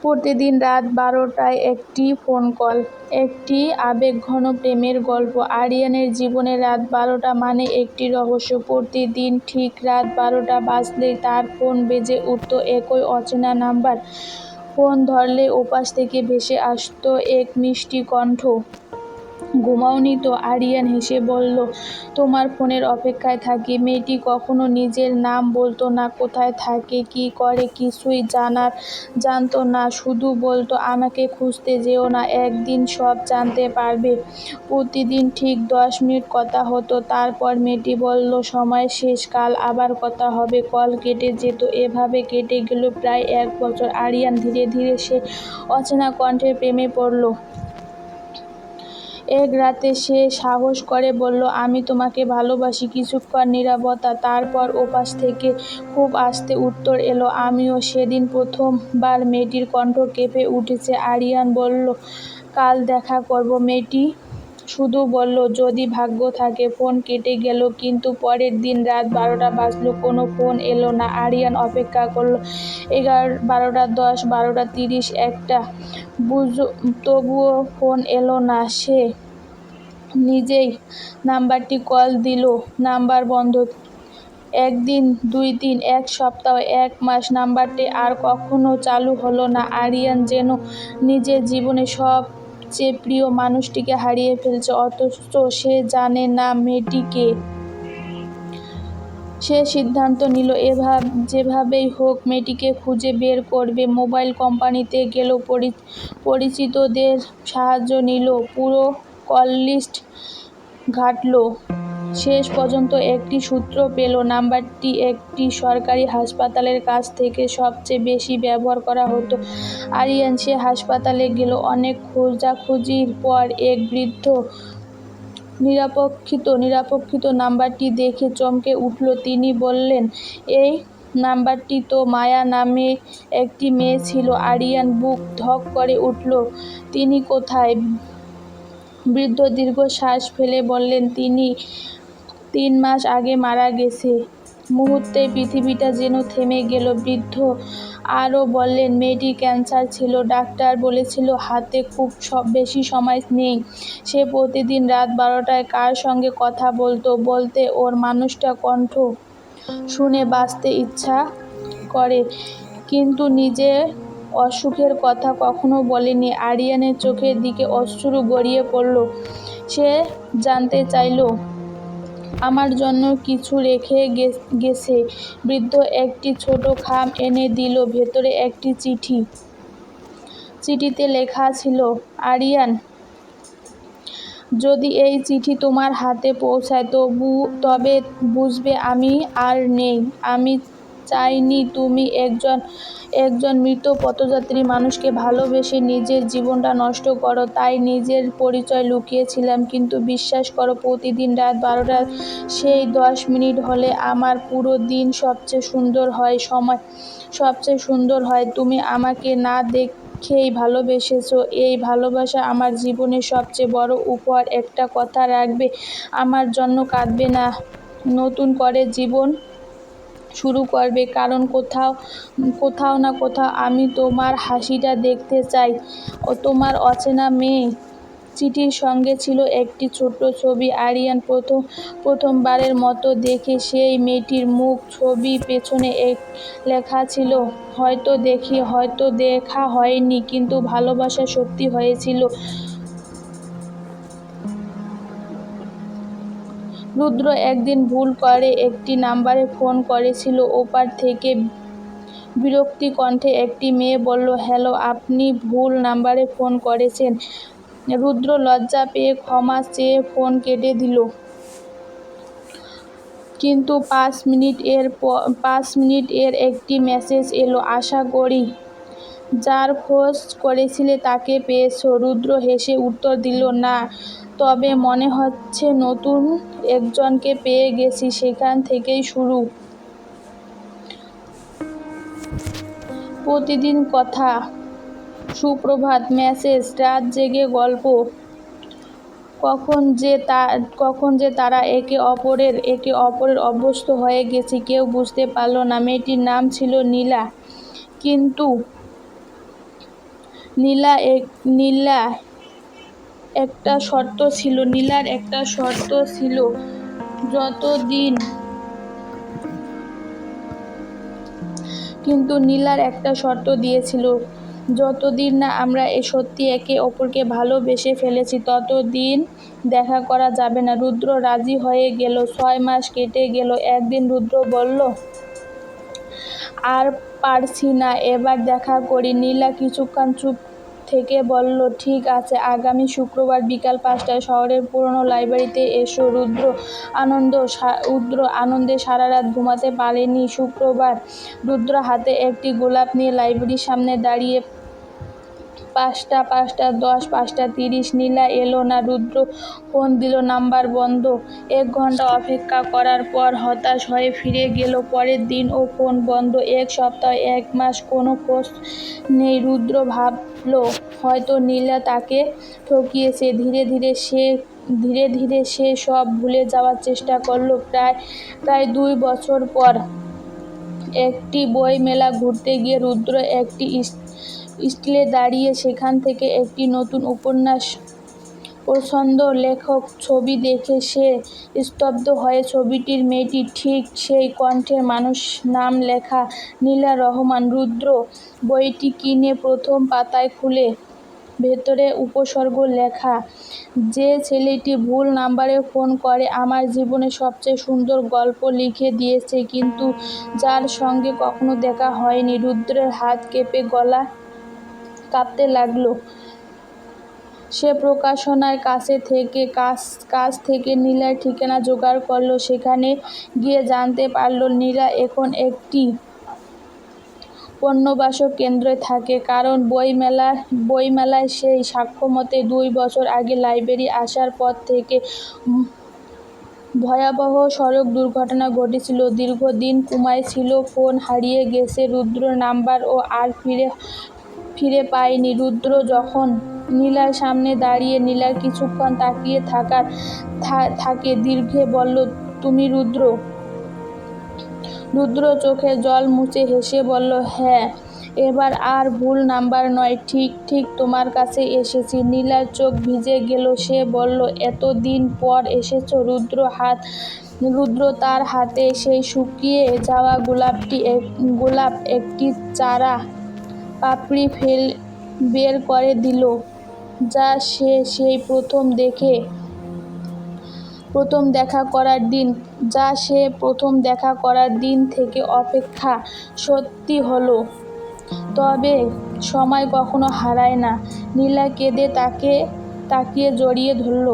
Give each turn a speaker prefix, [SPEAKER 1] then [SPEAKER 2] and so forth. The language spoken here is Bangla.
[SPEAKER 1] প্রতিদিন রাত 12টায় একটি ফোন কল, একটি আবেগঘন প্রেমের গল্প। আরিয়ানের জীবনে রাত 12টা মানে একটি রহস্য। প্রতিদিন ঠিক রাত 12টা বাজলেই তার ফোন বেজে উঠত একই অচেনা নাম্বার। ফোন ধরলে ওপাশ থেকে ভেসে আসত এক মিষ্টি কণ্ঠ। ঘুমাওনি তো? আরিয়ান হেসে বলল, তোমার ফোনের অপেক্ষায় থাকি। মেয়েটি কখনো নিজের নাম বলতো না, কোথায় থাকে, কি করে কিছুই জানতো না, শুধু বলতো, আমাকে খুঁজতে যেও না, একদিন সব জানতে পারবে। প্রতিদিন ঠিক 10 মিনিট কথা হতো, তারপর মেয়েটি বলল, সময় শেষ, কাল আবার কথা হবে। কল কেটে যেত। এভাবে কেটে গেল প্রায় 1 বছর। আরিয়ান ধীরে ধীরে সে অচেনা কণ্ঠের প্রেমে পড়ল। এক রাতে সে সাহস করে বলল, আমি তোমাকে ভালোবাসি। কিছুক্ষণ নীরবতা, তারপর ওপাশ থেকে খুব আস্তে উত্তর এলো, আমিও। সেদিন প্রথমবার মেয়েটির কণ্ঠ কেঁপে উঠেছে। আরিয়ান বলল, কাল দেখা করব। মেয়েটি শুধু বলল, যদি ভাগ্য থাকে। ফোন কেটে গেল। কিন্তু পরের দিন রাত 12টা বাজলো, কোনো ফোন এলো না। আরিয়ান অপেক্ষা করল। 11, 12টা 10, 12টা 30, 1টা, তবুও ফোন এলো না। সে নিজেই নাম্বারটি কল দিল, নাম্বার বন্ধ। একদিন, 2 দিন, 1 সপ্তাহ, 1 মাস, নাম্বারটি আর কখনো চালু হলো না। আরিয়ান যেন নিজের জীবনে সবচেয়ে প্রিয় মানুষটিকে হারিয়ে ফেলছে, অথচ সে জানে না মেয়েটি কে। সে সিদ্ধান্ত নিল, যেভাবেই হোক মেয়েটিকে খুঁজে বের করবে। মোবাইল কোম্পানিতে গেল, পরিচিতদের সাহায্য নিল, পুরো কল লিস্ট ঘাঁটল। শেষ পর্যন্ত একটি সূত্র পেল। নাম্বারটি একটি সরকারি হাসপাতালের কাছ থেকে সবচেয়ে বেশি ব্যবহার করা হতো। আরিয়ান সে হাসপাতালে গেল। অনেক খোঁজাখুঁজির পর এক বৃদ্ধ নিরপেক্ষ নাম্বারটি দেখে চমকে উঠল। তিনি বললেন, এই নাম্বারটি তো মায়া নামে একটি মেয়ে ছিল। আরিয়ান বুক ধক করে উঠল। তিনি কোথায়? বৃদ্ধ দীর্ঘশ্বাস ফেলে বললেন, তিনি 3 মাস আগে মারা গেছে। মুহূর্তেই পৃথিবীটা যেন থেমে গেল। বৃদ্ধ আরও বললেন, মেয়েটির ক্যান্সার ছিল। ডাক্তার বলেছিল হাতে খুব বেশি সময় নেই। সে প্রতিদিন রাত 12টায় কার সঙ্গে কথা বলতে ওর মানুষটা কণ্ঠ শুনে বাঁচতে ইচ্ছা করে, কিন্তু নিজের অসুখের কথা কখনো বলেনি। আরিয়ানের চোখের দিকে অশ্রু গড়িয়ে পড়ল। সে জানতে চাইল, আমার জন্য কিছু রেখে গেছে? বৃদ্ধ একটি ছোট খাম এনে দিল, ভেতরে একটি চিঠি। চিঠিতে লেখা ছিল, আরিয়ান, যদি এই চিঠি তোমার হাতে পৌঁছায় তবে বুঝবে আমি আর নেই। আমি চাইনি তুমি একজন মৃত পথযাত্রী মানুষকে ভালোবেসে নিজের জীবনটা নষ্ট করো, তাই নিজের পরিচয় লুকিয়েছিলাম। কিন্তু বিশ্বাস করো, প্রতিদিন রাত 12টার সেই 10 মিনিট হলে আমার পুরো দিন সবচেয়ে সুন্দর হয়, সময় সবচেয়ে সুন্দর হয়। তুমি আমাকে না দেখেই ভালোবেসেছো। এই ভালোবাসা আমার জীবনের সবচেয়ে বড় উপহার। একটা কথা রাখবে, আমার জন্য কাঁদবে না, নতুন করে জীবন শুরু করবে, কারণ কোথাও না কোথাও আমি তোমার হাসিটা দেখতে চাই, তোমার অচেনা মেয়ে। চিঠির সঙ্গে ছিল একটি ছোট্ট ছবি। আরিয়ান প্রথমবারের মতো দেখে সেই মেয়েটির মুখ। ছবি পেছনে লেখা ছিল, হয়তো দেখা হয়নি, কিন্তু ভালোবাসা সত্যি হয়েছিল। রুদ্র একদিন ভুল করে একটি নাম্বারে ফোন করেছিল। ওপার থেকে বিরক্তি কণ্ঠে একটি মেয়ে বলল, হ্যালো, আপনি ভুল নাম্বারে ফোন করেছেন। রুদ্র লজ্জা পেয়ে ক্ষমা চেয়ে ফোন কেটে দিল। কিন্তু 5 মিনিট এর একটি মেসেজ এলো, আশা করি যার খোঁজ করেছিলে তাকে পেয়েছো। রুদ্র হেসে উত্তর দিল, না, তবে মনে হচ্ছে নতুন একজনকে পেয়ে গেছি। সেখান থেকেই শুরু। প্রতিদিন কথা, সুপ্রভাত মেসেজ, রাত জেগে গল্প। কখন যে তারা একে অপরের অভ্যস্ত হয়ে গেছি কেউ বুঝতে পারল না। মেয়েটির নাম ছিল নীলা। কিন্তু নীলার একটা শর্ত ছিল, কিন্তু নীলার একটা শর্ত দিয়েছিল, যতদিন না আমরা সত্যি একে অপরকে ভালোবেসে ফেলেছি ততদিন দেখা করা যাবে না। রুদ্র রাজি হয়ে গেল। 6 মাস কেটে গেল। একদিন রুদ্র বলল, আর পারছি না, এবার দেখা করি। নীলা কিছুক্ষণ চুপ থেকে বলল, ঠিক আছে, আগামী শুক্রবার বিকাল 5টায় শহরের পুরনো লাইব্রেরিতে এসো। রুদ্র আনন্দে সারা রাত ঘুমাতে পারেনি। শুক্রবার রুদ্র হাতে একটি গোলাপ নিয়ে লাইব্রেরির সামনে দাঁড়িয়ে। 5টা, 5:10, 5:30, নীলা এলো না। রুদ্র ফোন দিল, নাম্বার বন্ধ। 1 ঘন্টা অপেক্ষা করার পর হতাশ হয়ে ফিরে গেল। পরের দিনও ফোন বন্ধ। 1 সপ্তাহ, 1 মাস, কোনো খোঁজ নেই। রুদ্র ভাবল হয়তো নীলা তাকে ঠকিয়েছে। ধীরে ধীরে সে সব ভুলে যাওয়ার চেষ্টা করল। প্রায় 2 বছর পর একটি বই মেলা ঘুরতে গিয়ে রুদ্র একটি স্টলে দাঁড়িয়ে সেখান থেকে একটি নতুন উপন্যাস পছন্দ লেখক ছবি দেখে সে স্তব্ধ হয়ে। ছবিটির মেয়েটি ঠিক সেই কণ্ঠের মানুষ, নাম লেখা নীলা রহমান। রুদ্র বইটি কিনে প্রথম পাতায় খুলে ভেতরে উপসর্গ লেখা, যে ছেলেটি ভুল নাম্বারে ফোন করে আমার জীবনে সবচেয়ে সুন্দর গল্প লিখে দিয়েছে, কিন্তু যার সঙ্গে কখনো দেখা হয়নি। রুদ্রের হাত কেঁপে গলা কাঁপতে লাগলো। সে প্রকাশনার কাছ থেকে নীলার ঠিকানা জোগাড় করলো। সেখানে গিয়ে জানতে পারল নীলা এখন একটি পুনর্বাসন কেন্দ্রে থাকে। কারণ বইমেলায় সেই সাক্ষ্যমতে 2 বছর আগে লাইব্রেরি আসার পথ থেকে ভয়াবহ সড়ক দুর্ঘটনা ঘটেছিল। দীর্ঘদিন কোমায় ছিল, ফোন হারিয়ে গেছে, রুদ্রর নাম্বারও আর ফিরে পায়নি। রুদ্র যখন নীলার সামনে দাঁড়িয়ে নীলার কিছুক্ষণ তাকিয়ে থাকে দীর্ঘে বলল, তুমি রুদ্র? রুদ্র চোখে জল মুছে হেসে বলল, হ্যাঁ, এবার আর ভুল নাম্বার নয়, ঠিক তোমার কাছে এসেছি। নীলার চোখ ভিজে গেল। সে বলল, এতদিন পর এসেছো? রুদ্র তার হাতে সেই শুকিয়ে যাওয়া গোলাপ একটি চারা পাপড়ি বের করে দিল, যা সে সেই প্রথম দেখা করার দিন থেকে অপেক্ষা সত্যি হলো। তবে সময় কখনো হারায় না। নীলা কেঁদে তাকিয়ে জড়িয়ে ধরল।